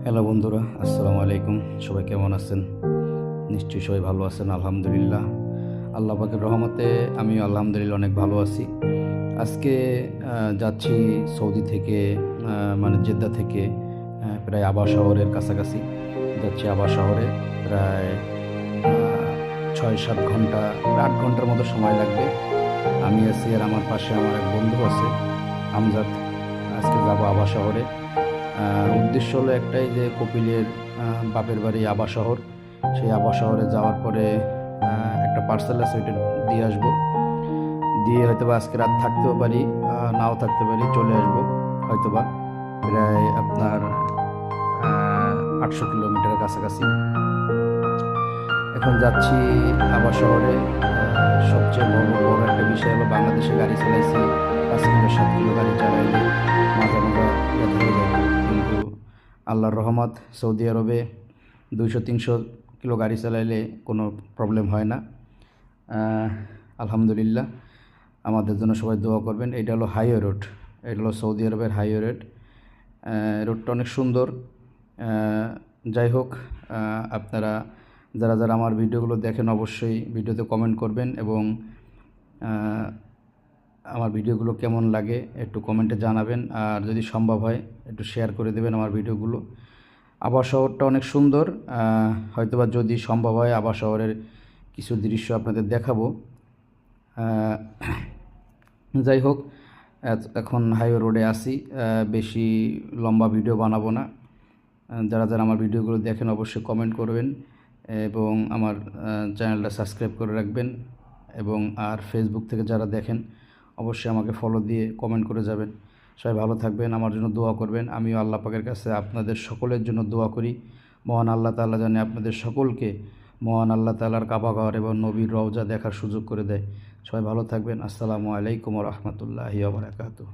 Hello বন্ধুরা, আসসালামু আলাইকুম। সবাই কেমন আছেন? নিশ্চয়ই সবাই ভালো আছেন, আলহামদুলিল্লাহ। আল্লাহ পাকের রহমতে আমিও আলহামদুলিল্লাহ অনেক ভালো আছি। আজকে যাচ্ছি সৌদি থেকে, মানে জেদ্দা থেকে প্রায় আবা শহরের কাছাকাছি যাচ্ছি। আবা শহরে প্রায় 6-7 ঘন্টা, 8 ঘন্টার মতো সময় লাগবে। আমি আছি আর আমার পাশে আমার এক বন্ধু আছে, আমজাদ। আজকে যাবো আবা শহরে। উদ্দেশ্য হলো একটাই, যে কপিলের বাপের বাড়ি আবা শহর। সেই আবা শহরে যাওয়ার পরে একটা পার্সেল আছে, ওইটা দিয়ে আসবো। দিয়ে হয়তোবা আজকে রাত থাকতেও পারি, নাও থাকতে পারি, চলে আসবো হয়তোবা। প্রায় আপনার 800 কিলোমিটারের কাছাকাছি এখন যাচ্ছি আবা শহরে। সবচেয়ে বড় একটা বিষয় হলো, বাংলাদেশে গাড়ি চালাইছি 5 কিলো 7 কিলো গাড়ি চালাইলে মাজা মাজা ব্যথা হয়ে যায়, কিন্তু আল্লাহর রহমত, সৌদি আরবে 200-300 কিলো গাড়ি চালাইলে কোনো প্রবলেম হয় না। আলহামদুলিল্লাহ। আমাদের জন্য সবাই দোয়া করবেন। এটা হলো হাইওয়ে রোড, এটা হলো সৌদি আরবের হাইওয়ে রোড। রোডটা অনেক সুন্দর। যাই হোক, আপনারা যারা যারা আমার ভিডিওগুলো দেখেন অবশ্যই ভিডিওতে কমেন্ট করবেন, এবং আমার ভিডিওগুলো কেমন লাগে একটু কমেন্টে জানাবেন। আর যদি সম্ভব হয় একটু শেয়ার করে দেবেন আমার ভিডিওগুলো। আবা শহরটা অনেক সুন্দর। হয়তোবা যদি সম্ভব হয় আবা শহরের কিছু দৃশ্য আপনাদের দেখাবো। যাই হোক, এখন হাইওয়ে রোডে আসি। বেশি লম্বা ভিডিও বানাবো না। যারা যারা আমার ভিডিওগুলো দেখেন অবশ্যই কমেন্ট করবেন, এবং আমার চ্যানেলটা সাবস্ক্রাইব করে রাখবেন। এবং আর ফেসবুক থেকে যারা দেখেন অবশ্যই আমাকে ফলো দিয়ে কমেন্ট করে যাবেন। সবাই ভালো থাকবেন, আমার জন্য দোয়া করবেন। আমিও আল্লাহ পাকের কাছে আপনাদের সকলের জন্য দোয়া করি। মহান আল্লাহ তাআলা জানে আপনাদের সকলকে মহান আল্লাহ তাআলার কাবা ঘর এবং নবীর রওজা দেখার সুযোগ করে দেয়। সবাই ভালো থাকবেন। আসসালামু আলাইকুম ওয়া রাহমাতুল্লাহি ওয়া বারাকাতুহু।